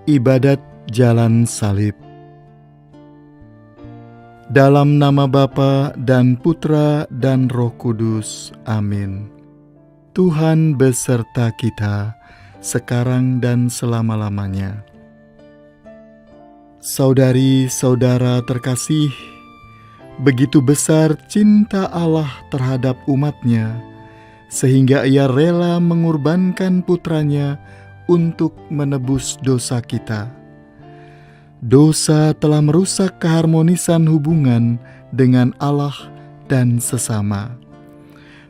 Ibadat Jalan Salib. Dalam nama Bapa dan Putra dan Roh Kudus. Amin. Tuhan beserta kita, sekarang dan selama-lamanya. Saudari-saudara terkasih, begitu besar cinta Allah terhadap umatnya, sehingga Ia rela mengorbankan putranya untuk menebus dosa kita. Dosa telah merusak keharmonisan hubungan dengan Allah dan sesama.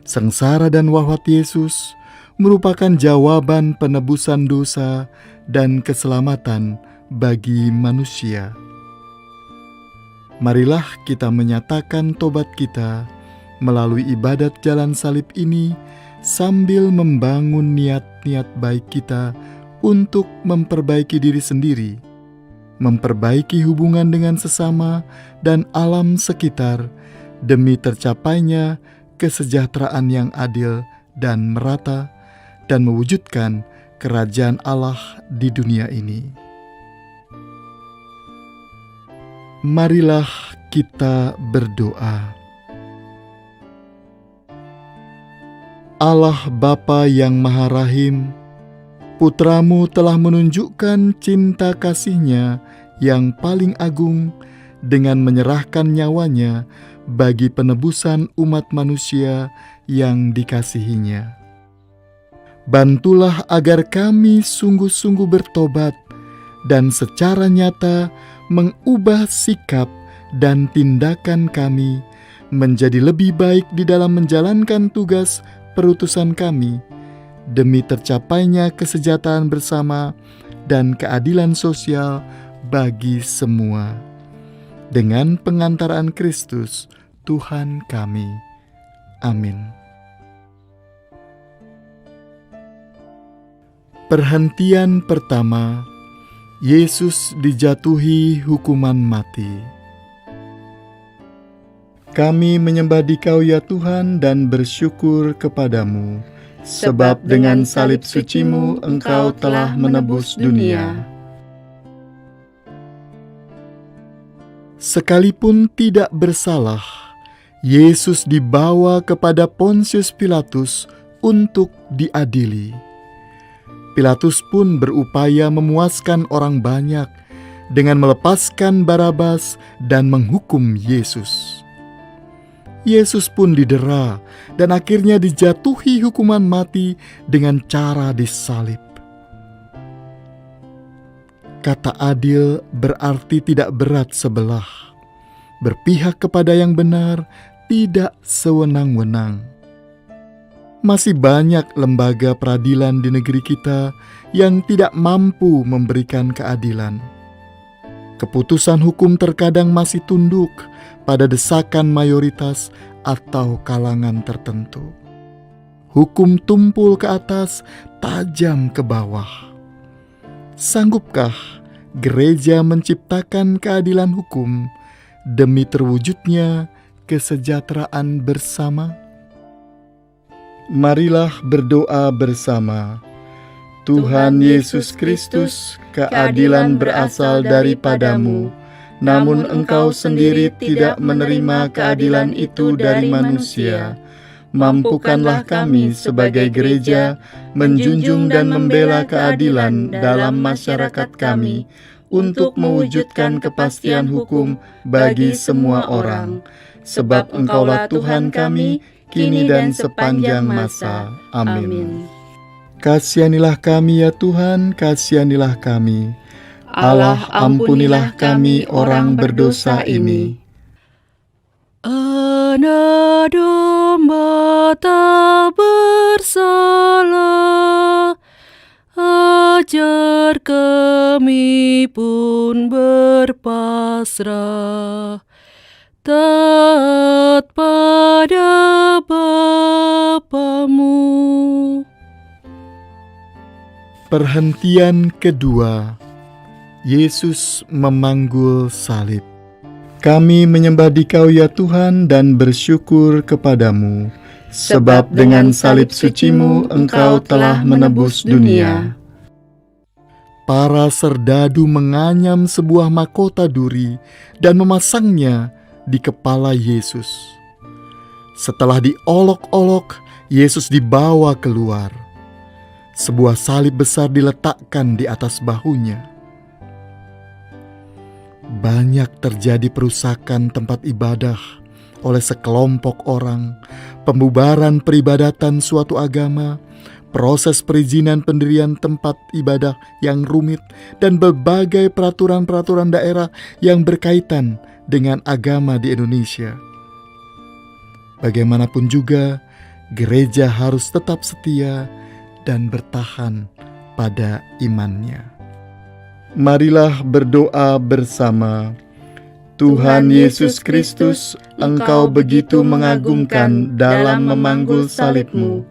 Sengsara dan wafat Yesus merupakan jawaban penebusan dosa dan keselamatan bagi manusia. Marilah kita menyatakan tobat kita melalui ibadat jalan salib ini, sambil membangun niat-niat baik kita untuk memperbaiki diri sendiri, memperbaiki hubungan dengan sesama dan alam sekitar, demi tercapainya kesejahteraan yang adil dan merata, dan mewujudkan kerajaan Allah di dunia ini. Marilah kita berdoa. Allah Bapa yang Maha Rahim, Putramu telah menunjukkan cinta kasih-Nya yang paling agung dengan menyerahkan nyawanya bagi penebusan umat manusia yang dikasihi-Nya. Bantulah agar kami sungguh-sungguh bertobat dan secara nyata mengubah sikap dan tindakan kami menjadi lebih baik di dalam menjalankan tugas perutusan kami, demi tercapainya kesejahteraan bersama dan keadilan sosial bagi semua. Dengan pengantaran Kristus, Tuhan kami. Amin. Perhentian pertama, Yesus dijatuhi hukuman mati. Kami menyembah Dikau ya Tuhan dan bersyukur kepadamu, sebab dengan salib suci-Mu Engkau telah menebus dunia. Sekalipun tidak bersalah, Yesus dibawa kepada Pontius Pilatus untuk diadili. Pilatus pun berupaya memuaskan orang banyak dengan melepaskan Barabas dan menghukum Yesus. Yesus pun didera dan akhirnya dijatuhi hukuman mati dengan cara disalib. Kata adil berarti tidak berat sebelah, berpihak kepada yang benar, tidak sewenang-wenang. Masih banyak lembaga peradilan di negeri kita yang tidak mampu memberikan keadilan. Keputusan hukum terkadang masih tunduk pada desakan mayoritas atau kalangan tertentu. Hukum tumpul ke atas, tajam ke bawah. Sanggupkah gereja menciptakan keadilan hukum demi terwujudnya kesejahteraan bersama? Marilah berdoa bersama. Tuhan Yesus Kristus, keadilan berasal daripada-Mu, namun Engkau sendiri tidak menerima keadilan itu dari manusia. Mampukanlah kami sebagai gereja menjunjung dan membela keadilan dalam masyarakat kami untuk mewujudkan kepastian hukum bagi semua orang. Sebab Engkaulah Tuhan kami, kini dan sepanjang masa. Amin. Kasihanilah kami ya Tuhan, kasihanilah kami. Allah, ampunilah kami orang berdosa ini. Anak domba tak bersalah, ajar kami pun berpasrah, taat pada Bapamu. Perhentian kedua, Yesus memanggul salib. Kami menyembah Dikau ya Tuhan dan bersyukur kepadamu, sebab dengan salib suci-Mu Engkau telah menebus dunia. para serdadu menganyam sebuah mahkota duri dan memasangnya di kepala Yesus. Setelah diolok-olok, Yesus dibawa keluar. Sebuah salib besar diletakkan di atas bahunya. Banyak terjadi perusakan tempat ibadah oleh sekelompok orang, pembubaran peribadatan suatu agama, proses perizinan pendirian tempat ibadah yang rumit, dan berbagai peraturan-peraturan daerah yang berkaitan dengan agama di Indonesia. Bagaimanapun juga, gereja harus tetap setia dan bertahan pada imannya. Marilah berdoa bersama. Tuhan Yesus Kristus, Engkau begitu mengagumkan dalam memanggul salib-Mu.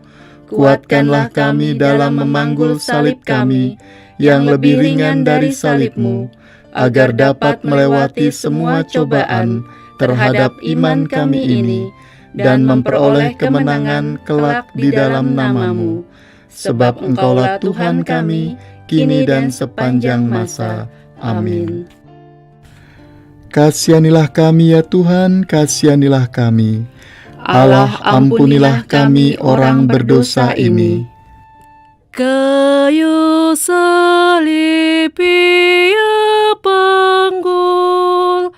Kuatkanlah kami dalam memanggul salib kami yang lebih ringan dari salib-Mu, agar dapat melewati semua cobaan terhadap iman kami ini dan memperoleh kemenangan kelak di dalam nama-Mu. Sebab Engkaulah Tuhan kami, kini dan sepanjang masa. Amin. Kasihanilah kami ya Tuhan, kasihanilah kami. Allah, ampunilah kami orang berdosa ini. Kayu salib ia panggul,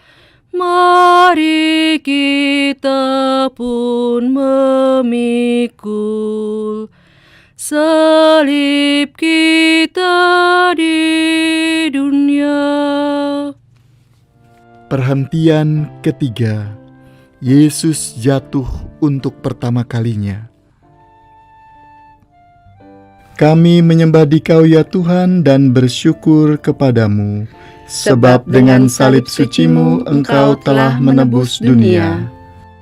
mari kita pun memikul salib kita di dunia. Perhentian ketiga, Yesus jatuh untuk pertama kalinya. Kami menyembah Dikau ya Tuhan dan bersyukur kepadamu, sebab dengan salib suci-Mu Engkau telah menebus dunia.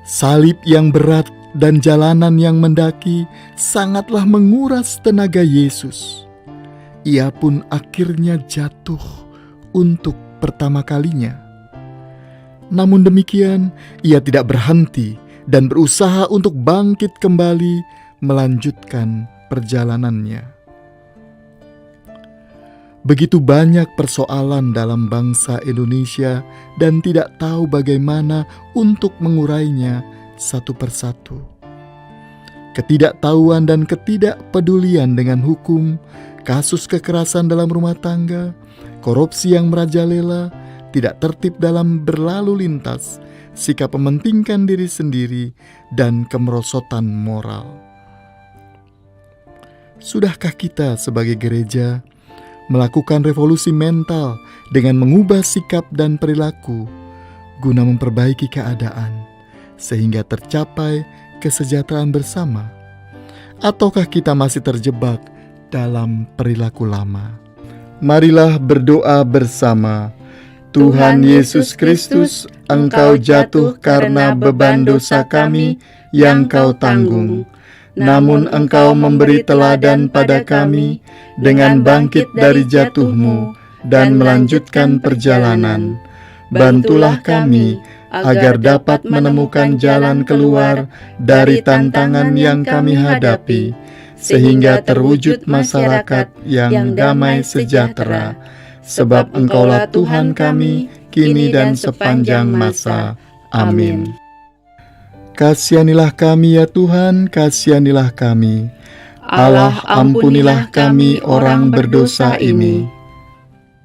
Salib yang berat dan jalanan yang mendaki sangatlah menguras tenaga Yesus. Ia pun akhirnya jatuh untuk pertama kalinya. Namun demikian, ia tidak berhenti dan berusaha untuk bangkit kembali melanjutkan perjalanannya. Begitu banyak persoalan dalam bangsa Indonesia dan tidak tahu bagaimana untuk mengurainya satu persatu. Ketidaktahuan dan ketidakpedulian dengan hukum, kasus kekerasan dalam rumah tangga, korupsi yang merajalela, tidak tertib dalam berlalu lintas, sikap mementingkan diri sendiri, dan kemerosotan moral. Sudahkah kita sebagai gereja melakukan revolusi mental dengan mengubah sikap dan perilaku guna memperbaiki keadaan sehingga tercapai kesejahteraan bersama? Ataukah kita masih terjebak dalam perilaku lama? Marilah berdoa bersama. Tuhan Yesus Kristus, Engkau jatuh karena beban dosa kami yang Kau tanggung. Namun Engkau memberi teladan pada kami dengan bangkit dari jatuh-Mu dan melanjutkan perjalanan. Bantulah kami agar dapat menemukan jalan keluar dari tantangan yang kami hadapi, sehingga terwujud masyarakat yang damai sejahtera. Sebab Engkaulah Tuhan kami, kini dan sepanjang masa. Amin. Kasihanilah kami ya Tuhan, kasihanilah kami. Allah, ampunilah kami orang berdosa ini.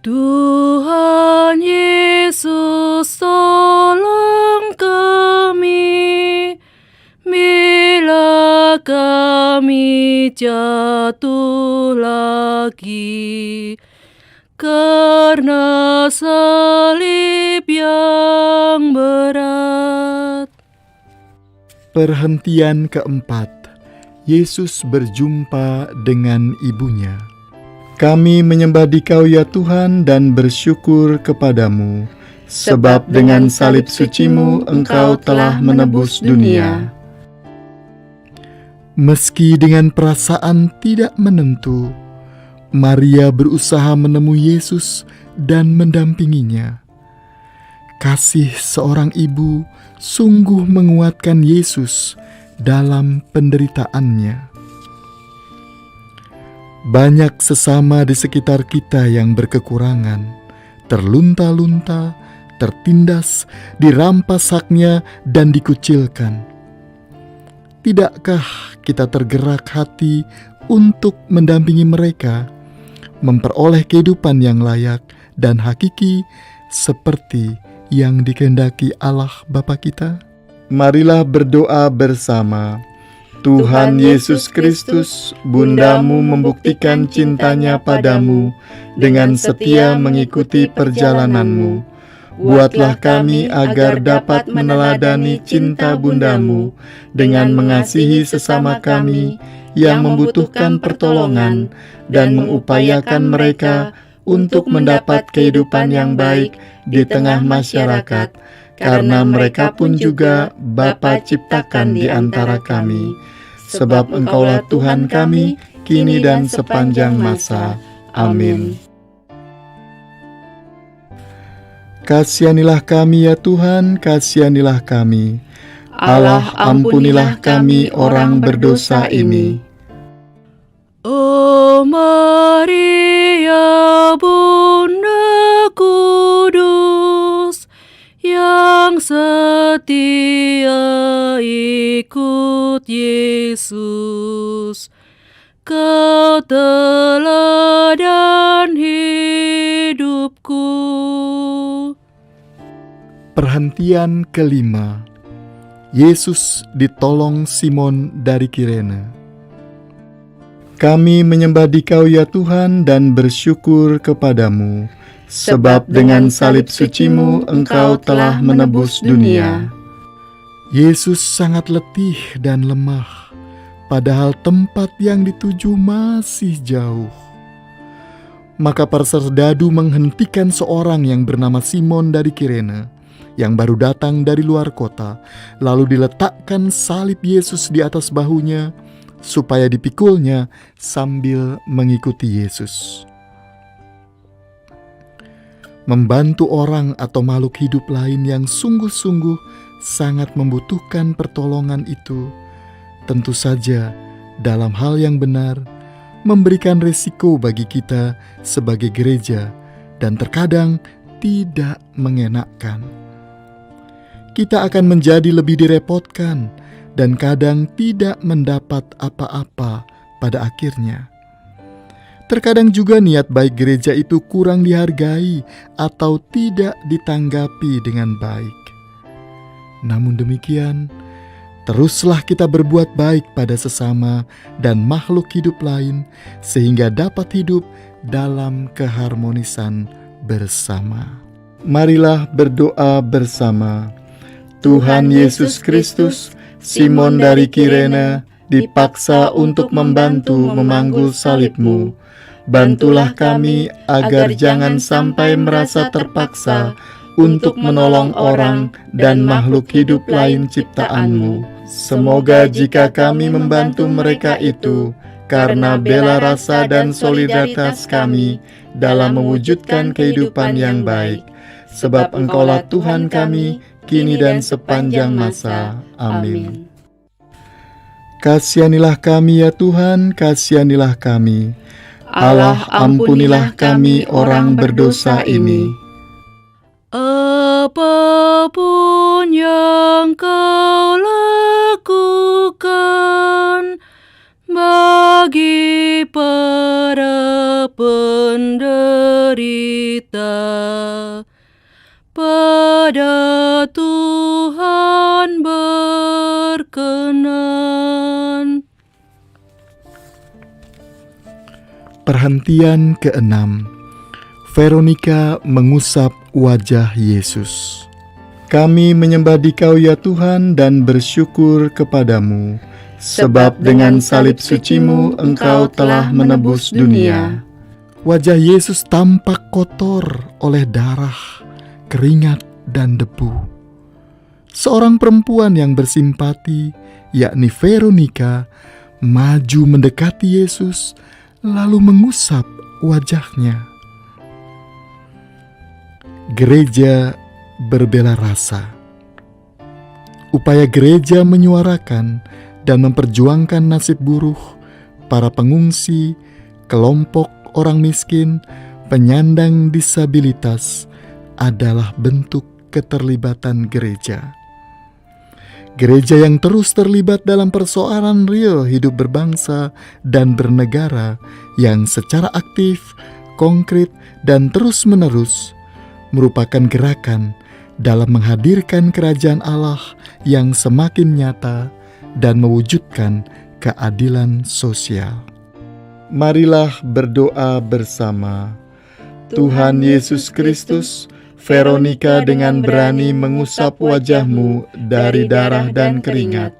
Tuhan Yesus, tolong kami bila kami jatuh lagi karena salib yang berat. Perhentian keempat, Yesus berjumpa dengan ibunya. Kami menyembah Dikau ya Tuhan dan bersyukur kepadamu, sebab dengan salib suci-Mu Engkau telah menebus dunia. Meski dengan perasaan tidak menentu, Maria berusaha menemui Yesus dan mendampinginya. Kasih seorang ibu sungguh menguatkan Yesus dalam penderitaannya. Banyak sesama di sekitar kita yang berkekurangan, terlunta-lunta, tertindas, dirampas haknya, dan dikucilkan. Tidakkah kita tergerak hati untuk mendampingi mereka, memperoleh kehidupan yang layak dan hakiki seperti yang dikehendaki Allah Bapa kita? Marilah berdoa bersama. Tuhan Yesus Kristus, Bundamu membuktikan cintanya padamu dengan setia mengikuti perjalananmu. Buatlah kami agar dapat meneladani cinta Bundamu dengan mengasihi sesama kami yang membutuhkan pertolongan dan mengupayakan mereka untuk mendapat kehidupan yang baik di tengah masyarakat, karena mereka pun juga Bapa ciptakan di antara kami. Sebab Engkaulah Tuhan kami, kini dan sepanjang masa. Amin. Kasihanilah kami ya Tuhan, kasihanilah kami. Allah, ampunilah kami orang berdosa ini. Oh Maria, Bunda Kudus, yang setia ikut Yesus, Kau teladan hidupku. Perhentian kelima. Yesus ditolong Simon dari Kirene. Kami menyembah Dikau ya Tuhan dan bersyukur kepadamu, sebab dengan salib suci-Mu Engkau telah menebus dunia. Yesus sangat letih dan lemah, padahal tempat yang dituju masih jauh. Maka para serdadu menghentikan seorang yang bernama Simon dari Kirene, yang baru datang dari luar kota, lalu diletakkan salib Yesus di atas bahunya, supaya dipikulnya sambil mengikuti Yesus. Membantu orang atau makhluk hidup lain yang sungguh-sungguh sangat membutuhkan pertolongan itu, tentu saja dalam hal yang benar, memberikan resiko bagi kita sebagai gereja dan terkadang tidak mengenakkan. Kita akan menjadi lebih direpotkan dan kadang tidak mendapat apa-apa pada akhirnya. Terkadang juga niat baik gereja itu kurang dihargai atau tidak ditanggapi dengan baik. Namun demikian, teruslah kita berbuat baik pada sesama dan makhluk hidup lain sehingga dapat hidup dalam keharmonisan bersama. Marilah berdoa bersama. Tuhan Yesus Kristus, Simon dari Kirene dipaksa untuk membantu memanggul salib-Mu. Bantulah kami agar jangan sampai merasa terpaksa untuk menolong orang dan makhluk hidup lain ciptaan-Mu. Semoga jika kami membantu mereka itu, karena bela rasa dan solidaritas kami dalam mewujudkan kehidupan yang baik. Sebab Engkaulah Tuhan kami, kini dan sepanjang masa. Amin. Kasihanilah kami ya Tuhan, kasihanilah kami. Allah, ampunilah kami orang berdosa ini. Apapun yang Kau lakukan bagi para penderita, pada Tuhan berkenan. Perhentian keenam. Veronika mengusap wajah Yesus. Kami menyembah Dikau ya Tuhan dan bersyukur kepadamu, sebab dengan salib suci-Mu Engkau telah menebus dunia. Wajah Yesus tampak kotor oleh darah, keringat, dan debu. Seorang perempuan yang bersimpati, yakni Veronika, maju mendekati Yesus, lalu mengusap wajahnya. Gereja berbela rasa. Upaya gereja menyuarakan dan memperjuangkan nasib buruh, para pengungsi, kelompok orang miskin, penyandang disabilitas adalah bentuk keterlibatan gereja. Gereja yang terus terlibat dalam persoalan real hidup berbangsa dan bernegara yang secara aktif, konkret, dan terus-menerus merupakan gerakan dalam menghadirkan kerajaan Allah yang semakin nyata dan mewujudkan keadilan sosial. Marilah berdoa bersama. Tuhan Yesus Kristus, Veronica dengan berani mengusap wajah-Mu dari darah dan keringat.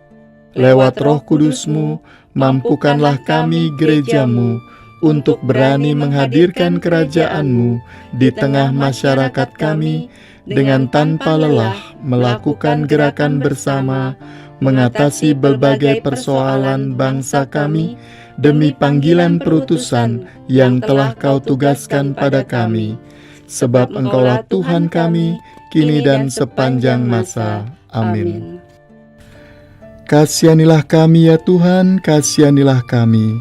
Lewat Roh Kudus-Mu, mampukanlah kami gereja-Mu untuk berani menghadirkan kerajaan-Mu di tengah masyarakat kami dengan tanpa lelah melakukan gerakan bersama, mengatasi berbagai persoalan bangsa kami demi panggilan perutusan yang telah Kau tugaskan pada kami. Sebab Engkaulah Tuhan kami, kini dan sepanjang masa. Amin. Kasihanilah kami ya Tuhan, kasihanilah kami.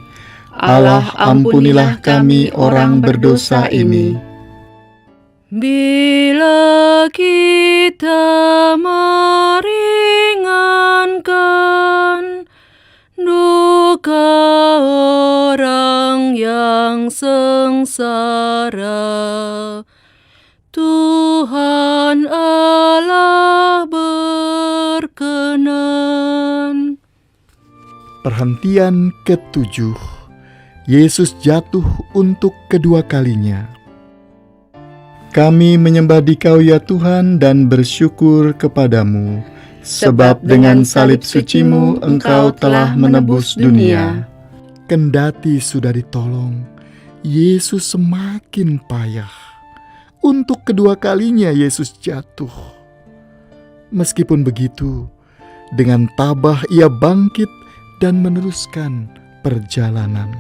Allah, ampunilah kami orang berdosa ini. Bila kita meringankan duka orang yang sengsara, Tuhan Allah berkenan. Perhentian ketujuh. Yesus jatuh untuk kedua kalinya. Kami menyembah Dikau ya Tuhan dan bersyukur kepadamu, sebab dengan salib suci-Mu Engkau telah menebus dunia. Kendati sudah ditolong, Yesus semakin payah. Untuk kedua kalinya Yesus jatuh. Meskipun begitu, dengan tabah Ia bangkit dan meneruskan perjalanan.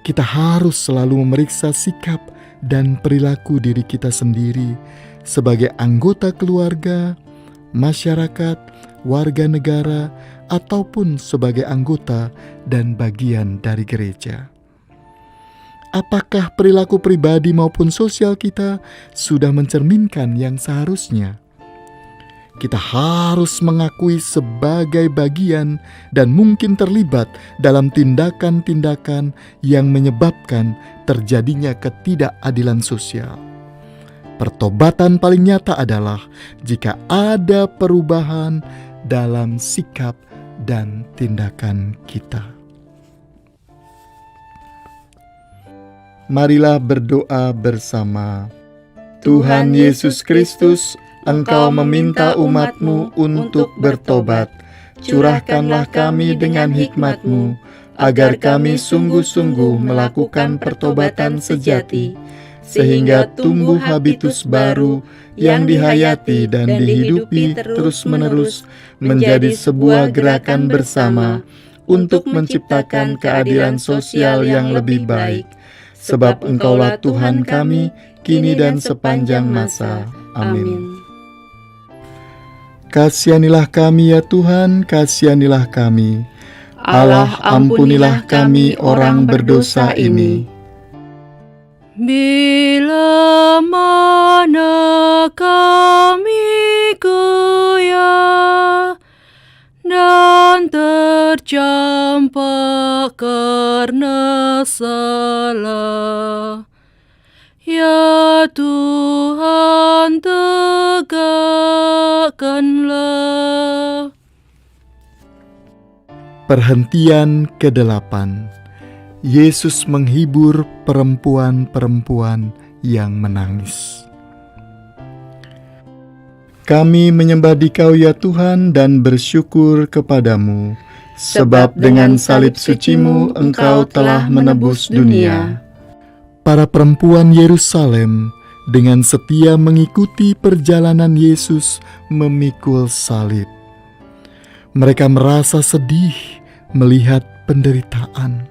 Kita harus selalu memeriksa sikap dan perilaku diri kita sendiri sebagai anggota keluarga, masyarakat, warga negara, ataupun sebagai anggota dan bagian dari gereja. Apakah perilaku pribadi maupun sosial kita sudah mencerminkan yang seharusnya? Kita harus mengakui sebagai bagian dan mungkin terlibat dalam tindakan-tindakan yang menyebabkan terjadinya ketidakadilan sosial. Pertobatan paling nyata adalah jika ada perubahan dalam sikap dan tindakan kita. Marilah berdoa bersama. Tuhan Yesus Kristus, Engkau meminta umat-Mu untuk bertobat. Curahkanlah kami dengan hikmat-Mu, agar kami sungguh-sungguh melakukan pertobatan sejati, sehingga tumbuh habitus baru yang dihayati dan dihidupi terus-menerus menjadi sebuah gerakan bersama untuk menciptakan keadilan sosial yang lebih baik. Sebab Engkaulah Tuhan kami, kini dan sepanjang masa. Amin. Kasihanilah kami ya Tuhan, kasihanilah kami. Allah, ampunilah kami orang berdosa ini. Bila mana kami goyah dan tercampak karena salah, ya Tuhan tegakkanlah. Perhentian ke-8. Yesus menghibur perempuan-perempuan yang menangis. Kami menyembah Dikau ya Tuhan dan bersyukur kepadamu, sebab dengan salib suci-Mu Engkau telah menebus dunia. Para perempuan Yerusalem dengan setia mengikuti perjalanan Yesus memikul salib. Mereka merasa sedih melihat penderitaan.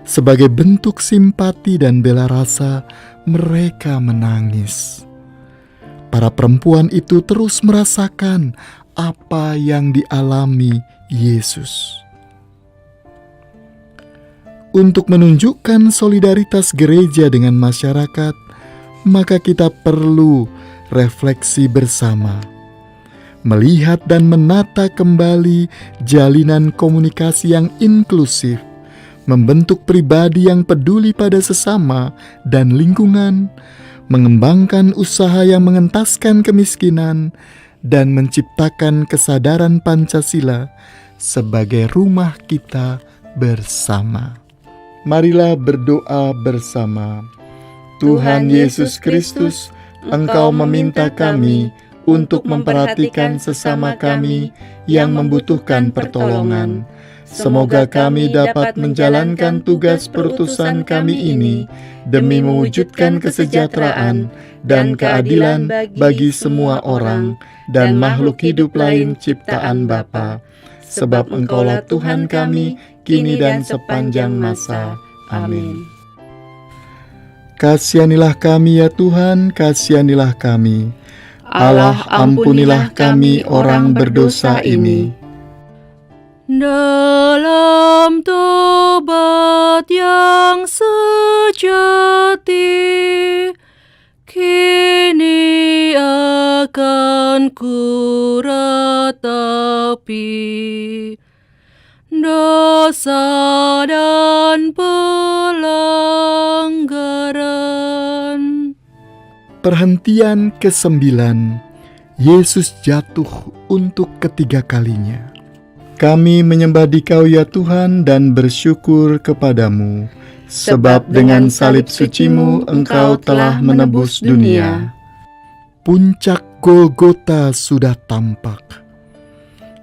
Sebagai bentuk simpati dan bela rasa, mereka menangis. Para perempuan itu terus merasakan apa yang dialami Yesus. Untuk menunjukkan solidaritas gereja dengan masyarakat, maka kita perlu refleksi bersama, melihat dan menata kembali jalinan komunikasi yang inklusif, membentuk pribadi yang peduli pada sesama dan lingkungan, mengembangkan usaha yang mengentaskan kemiskinan, dan menciptakan kesadaran Pancasila sebagai rumah kita bersama. Marilah berdoa bersama. Tuhan Yesus Kristus, Engkau meminta kami untuk memperhatikan sesama kami yang membutuhkan pertolongan. Semoga kami dapat menjalankan tugas perutusan kami ini demi mewujudkan kesejahteraan dan keadilan bagi semua orang dan makhluk hidup lain ciptaan Bapa. Sebab Engkaulah Tuhan kami, kini dan sepanjang masa. Amin. Kasihanilah kami ya Tuhan, kasihanilah kami. Allah, ampunilah kami orang berdosa ini. Dalam tobat yang sejati, kini akan kuratapi dosa dan pelanggaran. Perhentian ke-9, Yesus jatuh untuk ketiga kalinya. Kami menyembah Dikau ya Tuhan dan bersyukur kepadamu, sebab dengan salib suci-Mu Engkau telah menebus dunia. Puncak Golgota sudah tampak.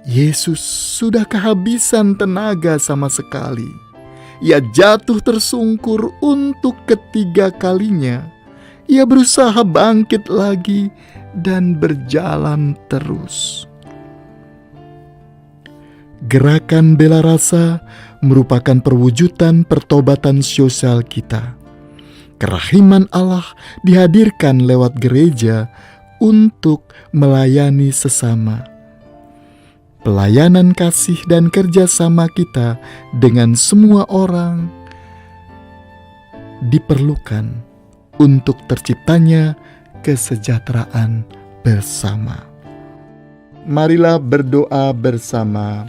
Yesus sudah kehabisan tenaga sama sekali. Ia jatuh tersungkur untuk ketiga kalinya. Ia berusaha bangkit lagi dan berjalan terus. Gerakan bela rasa merupakan perwujudan pertobatan sosial kita. Kerahiman Allah dihadirkan lewat gereja untuk melayani sesama. Pelayanan kasih dan kerjasama kita dengan semua orang diperlukan untuk terciptanya kesejahteraan bersama. Marilah berdoa bersama.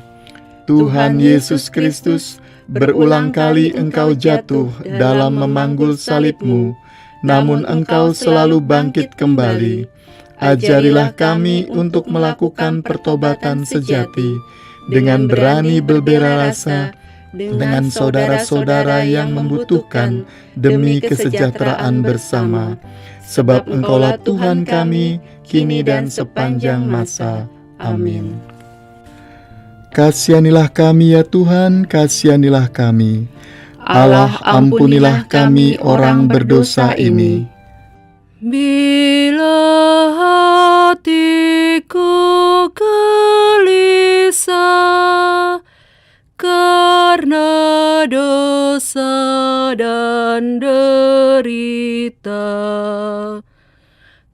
Tuhan Yesus Kristus, berulang kali Engkau jatuh dalam memanggul salib-Mu, namun Engkau selalu bangkit kembali. Ajarilah kami untuk melakukan pertobatan sejati, dengan berani berbela rasa dengan saudara-saudara yang membutuhkan demi kesejahteraan bersama. Sebab Engkaulah Tuhan kami, kini dan sepanjang masa. Amin. Kasihanilah kami ya Tuhan, kasihanilah kami. Allah, ampunilah kami orang berdosa ini. Bila hatiku gelisah karena dosa dan derita,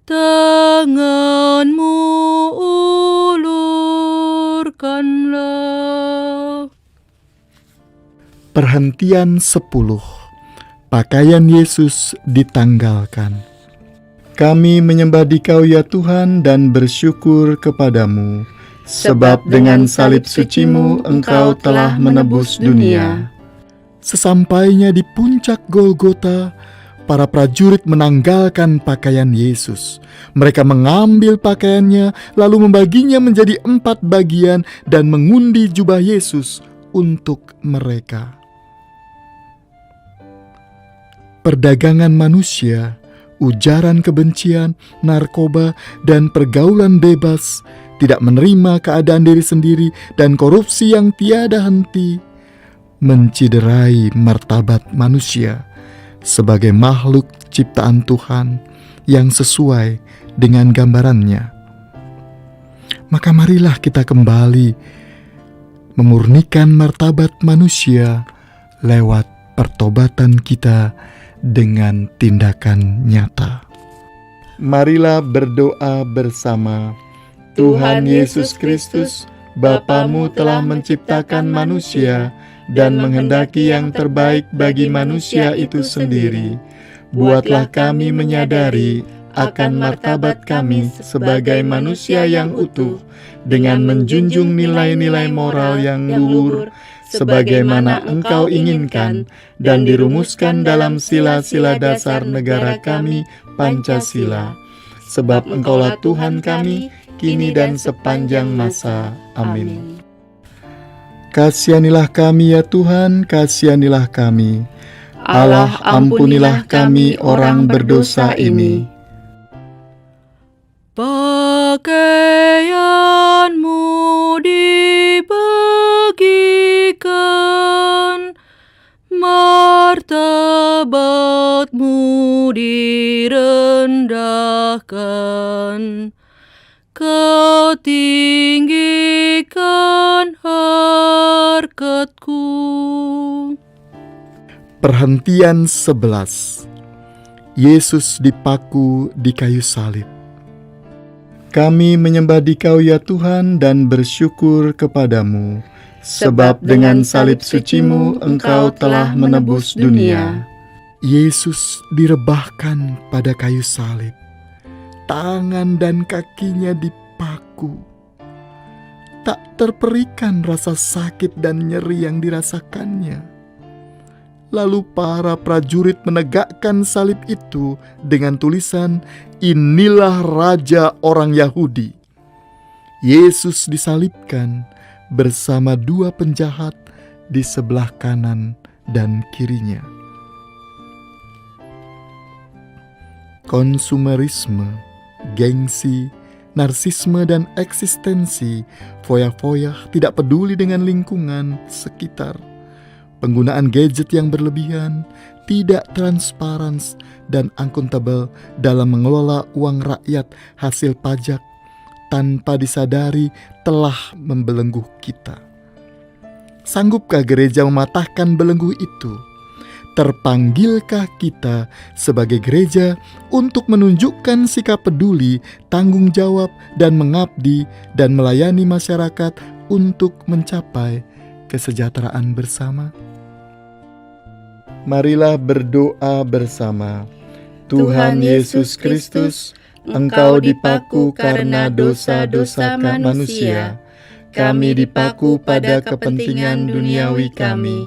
tangan-Mu ulurkanlah. Perhentian 10. Pakaian Yesus ditanggalkan. Kami menyembah Dikau ya Tuhan dan bersyukur kepadamu, sebab dengan salib suci-Mu Engkau telah menebus dunia. Sesampainya di puncak Golgota, para prajurit menanggalkan pakaian Yesus. Mereka mengambil pakaiannya, lalu membaginya menjadi 4 bagian dan mengundi jubah Yesus untuk mereka. Perdagangan manusia, ujaran kebencian, narkoba, dan pergaulan bebas, tidak menerima keadaan diri sendiri, dan korupsi yang tiada henti, menciderai martabat manusia sebagai makhluk ciptaan Tuhan yang sesuai dengan gambarannya. Maka marilah kita kembali memurnikan martabat manusia lewat pertobatan kita dengan tindakan nyata. Marilah berdoa bersama. Tuhan Yesus Kristus, Bapa-Mu telah menciptakan manusia dan menghendaki yang terbaik bagi manusia itu sendiri, buatlah kami menyadari akan martabat kami sebagai manusia yang utuh, dengan menjunjung nilai-nilai moral yang luhur, sebagaimana Engkau inginkan dan dirumuskan dalam sila-sila dasar negara kami, Pancasila. Sebab Engkaulah Tuhan kami, kini dan sepanjang masa. Amin. Kasihanilah kami ya Tuhan, kasihanilah kami. Allah, ampunilah kami orang berdosa ini. Pakaianmu dibagikan, martabatmu direndahkan, Kau tinggikan harkatku. Perhentian 11. Yesus dipaku di kayu salib. Kami menyembah Dikau ya Tuhan dan bersyukur kepadamu, sebab dengan salib suci-Mu Engkau telah menebus dunia. Yesus direbahkan pada kayu salib. Tangan dan kakinya dipaku. Tak terperikan rasa sakit dan nyeri yang dirasakannya. Lalu para prajurit menegakkan salib itu dengan tulisan, "Inilah Raja orang Yahudi." Yesus disalibkan bersama dua penjahat di sebelah kanan dan kirinya. Konsumerisme, gengsi, narsisme dan eksistensi, foya-foya tidak peduli dengan lingkungan sekitar. Penggunaan gadget yang berlebihan, tidak transparan dan akuntabel dalam mengelola uang rakyat hasil pajak tanpa disadari telah membelenggu kita. Sanggupkah gereja mematahkan belenggu itu? Terpanggilkah kita sebagai gereja untuk menunjukkan sikap peduli, tanggung jawab, dan mengabdi dan melayani masyarakat untuk mencapai kesejahteraan bersama? Marilah berdoa bersama. Tuhan Yesus Kristus, Engkau dipaku karena dosa-dosa manusia. Kami dipaku pada kepentingan duniawi kami.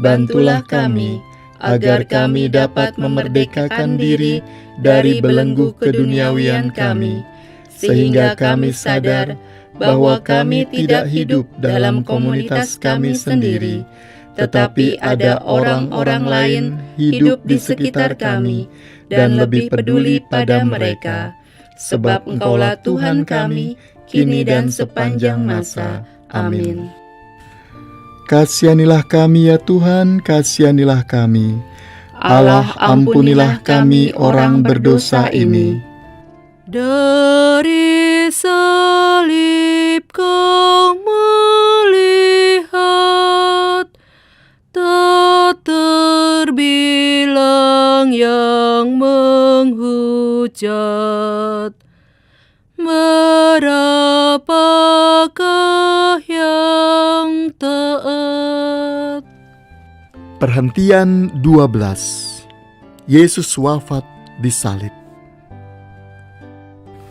Bantulah kami, agar kami dapat memerdekakan diri dari belenggu keduniawian kami, sehingga kami sadar bahwa kami tidak hidup dalam komunitas kami sendiri, tetapi ada orang-orang lain hidup di sekitar kami dan lebih peduli pada mereka, sebab Engkaulah Tuhan kami, kini dan sepanjang masa. Amin. Kasihanilah kami ya Tuhan, kasihanilah kami. Allah, ampunilah kami orang berdosa ini. Dari salib Kau melihat, tak terbilang yang menghujat. Berapakah yang taat? Perhentian 12. Yesus wafat di salib.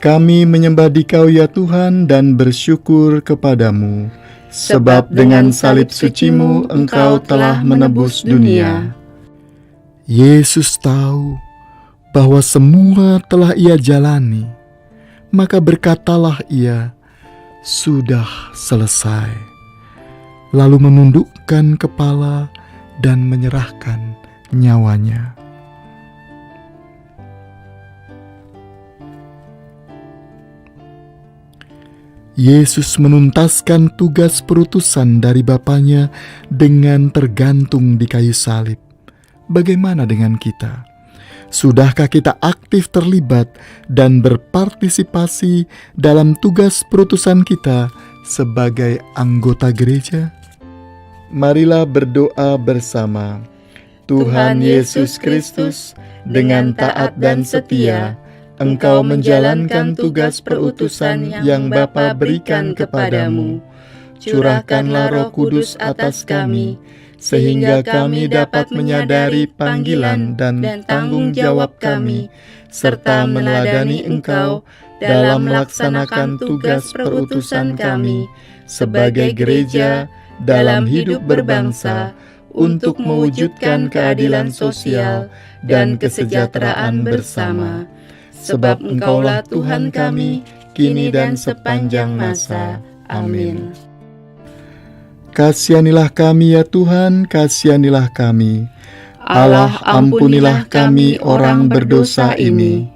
Kami menyembah Dikau ya Tuhan dan bersyukur kepadamu, sebab dengan salib suci-Mu Engkau telah menebus dunia. Yesus tahu bahwa semua telah Ia jalani, maka berkatalah Ia, "Sudah selesai." Lalu menundukkan kepala dan menyerahkan nyawanya. Yesus menuntaskan tugas perutusan dari Bapanya dengan tergantung di kayu salib. Bagaimana dengan kita? Sudahkah kita aktif terlibat dan berpartisipasi dalam tugas perutusan kita sebagai anggota gereja? Marilah berdoa bersama. Tuhan Yesus Kristus, dengan taat dan setia, Engkau menjalankan tugas perutusan yang Bapa berikan kepadamu. Curahkanlah Roh Kudus atas kami, sehingga kami dapat menyadari panggilan dan tanggung jawab kami, serta meneladani Engkau dalam melaksanakan tugas perutusan kami sebagai gereja dalam hidup berbangsa untuk mewujudkan keadilan sosial dan kesejahteraan bersama. Sebab Engkaulah Tuhan kami, kini dan sepanjang masa. Amin. Kasihanilah kami ya Tuhan, kasihanilah kami. Allah, ampunilah kami orang berdosa ini.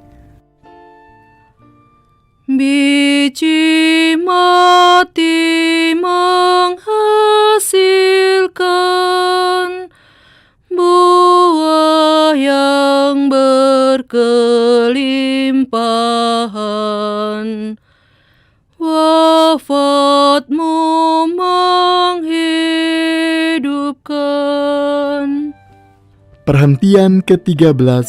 Biji mati menghasilkan buah yang berkelimpahan. Wafatmu menghidupkan. Perhentian ke-13,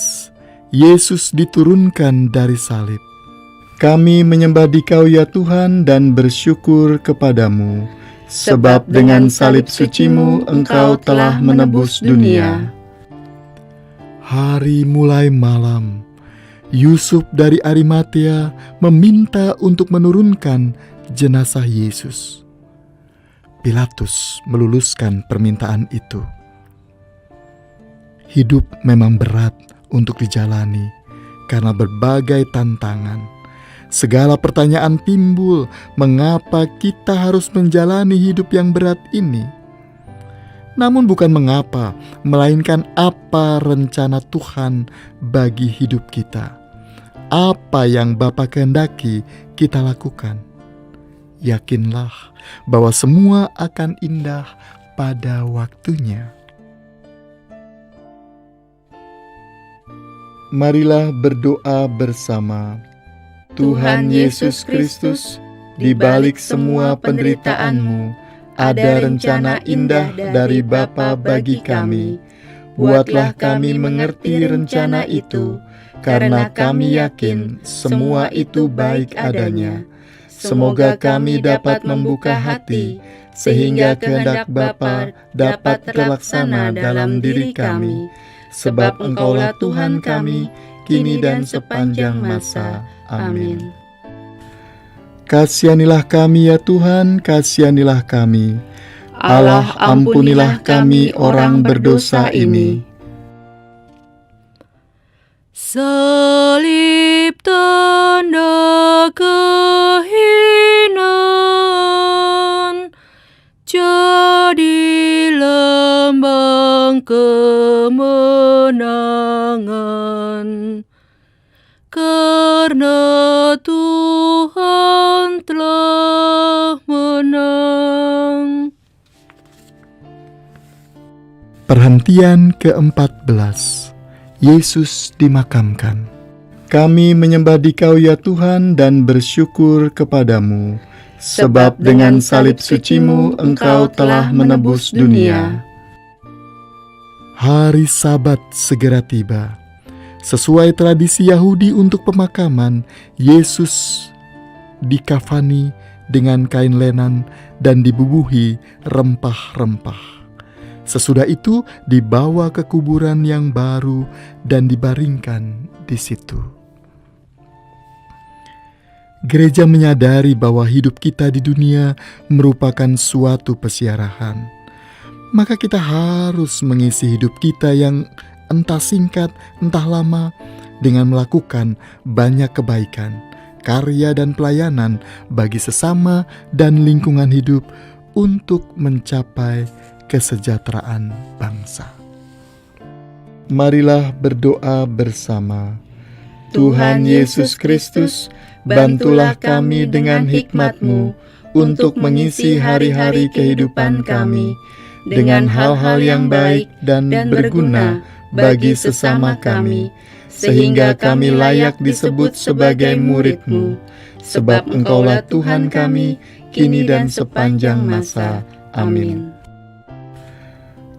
Yesus diturunkan dari salib. Kami menyembah Dikau ya Tuhan dan bersyukur kepadamu, sebab dengan salib suci-Mu Engkau telah menebus dunia. Hari mulai malam, Yusuf dari Arimatea meminta untuk menurunkan jenazah Yesus. Pilatus meluluskan permintaan itu. Hidup memang berat untuk dijalani karena berbagai tantangan. Segala pertanyaan timbul, mengapa kita harus menjalani hidup yang berat ini? Namun bukan mengapa, melainkan apa rencana Tuhan bagi hidup kita. Apa yang Bapa kehendaki kita lakukan. Yakinlah bahwa semua akan indah pada waktunya. Marilah berdoa bersama. Tuhan Yesus Kristus, di balik semua penderitaan-Mu, ada rencana indah dari Bapa bagi kami. Buatlah kami mengerti rencana itu, karena kami yakin semua itu baik adanya. Semoga kami dapat membuka hati, sehingga kehendak Bapa dapat terlaksana dalam diri kami. Sebab Engkaulah Tuhan kami, kini dan sepanjang masa. Amin. Kasihanilah kami ya Tuhan, kasihanilah kami. Allah, ampunilah kami orang berdosa ini. Salib tanda kehinaan, jadi lambang kemenangan. Karena Tuhan telah menang. Perhentian ke-14, Yesus dimakamkan. Kami menyembah Dikau ya Tuhan dan bersyukur kepadamu, sebab dengan salib suci-Mu Engkau telah menebus dunia. Hari Sabat segera tiba. Sesuai tradisi Yahudi untuk pemakaman, Yesus dikafani dengan kain lenan dan dibubuhi rempah-rempah. Sesudah itu dibawa ke kuburan yang baru dan dibaringkan di situ. Gereja menyadari bahwa hidup kita di dunia merupakan suatu pesiarahan. Maka kita harus mengisi hidup kita yang entah singkat, entah lama, dengan melakukan banyak kebaikan, karya dan pelayanan bagi sesama dan lingkungan hidup untuk mencapai kesejahteraan bangsa. Marilah berdoa bersama. Tuhan Yesus Kristus, bantulah kami dengan hikmat-Mu untuk mengisi hari-hari kehidupan kami dengan hal-hal yang baik dan berguna bagi sesama kami, sehingga kami layak disebut sebagai murid-Mu, sebab Engkaulah Tuhan kami, kini dan sepanjang masa. Amin.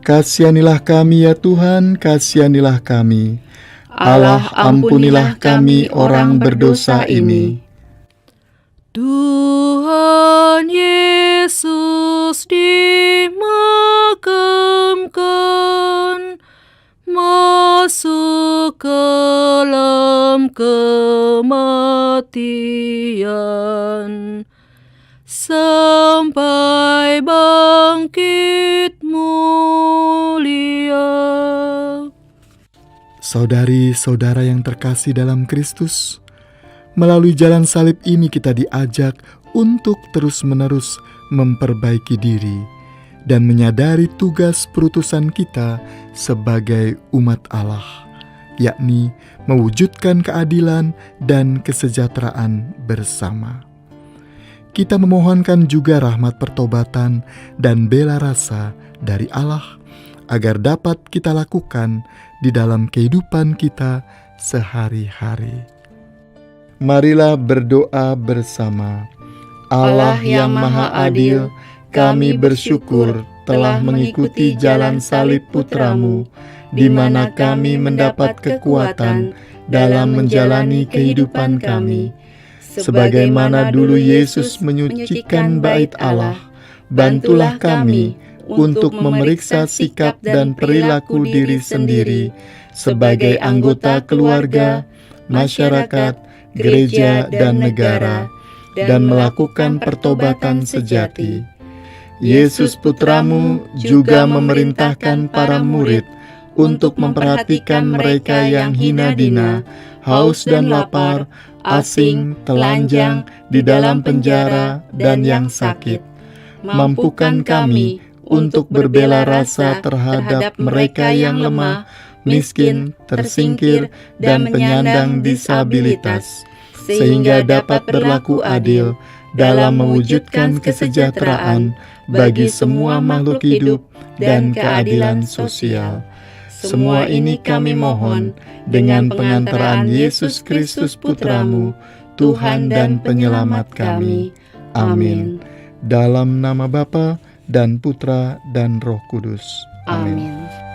Kasihanilah kami ya Tuhan, kasihanilah kami. Allah, ampunilah kami orang berdosa ini. Tuhan Yesus dimakamkan kematian, sampai bangkit mulia. Saudari-saudara yang terkasih dalam Kristus, melalui jalan salib ini kita diajak untuk terus-menerus memperbaiki diri dan menyadari tugas perutusan kita sebagai umat Allah, yakni mewujudkan keadilan dan kesejahteraan bersama. Kita memohonkan juga rahmat pertobatan dan bela rasa dari Allah agar dapat kita lakukan di dalam kehidupan kita sehari-hari. Marilah berdoa bersama. Allah yang Maha Adil, kami bersyukur telah mengikuti jalan salib Putra-Mu, di mana kami mendapat kekuatan dalam menjalani kehidupan kami. Sebagaimana dulu Yesus menyucikan bait Allah, bantulah kami untuk memeriksa sikap dan perilaku diri sendiri sebagai anggota keluarga, masyarakat, gereja, dan negara, dan melakukan pertobatan sejati. Yesus Putra-Mu juga memerintahkan para murid untuk memperhatikan mereka yang hina dina, haus dan lapar, asing, telanjang, di dalam penjara, dan yang sakit. Mampukan kami untuk berbela rasa terhadap mereka yang lemah, miskin, tersingkir, dan penyandang disabilitas, sehingga dapat berlaku adil dalam mewujudkan kesejahteraan bagi semua makhluk hidup dan keadilan sosial. Semua ini kami mohon dengan pengantaran Yesus Kristus Putra-Mu, Tuhan dan Penyelamat kami. Amin. Dalam nama Bapa dan Putra dan Roh Kudus. Amin.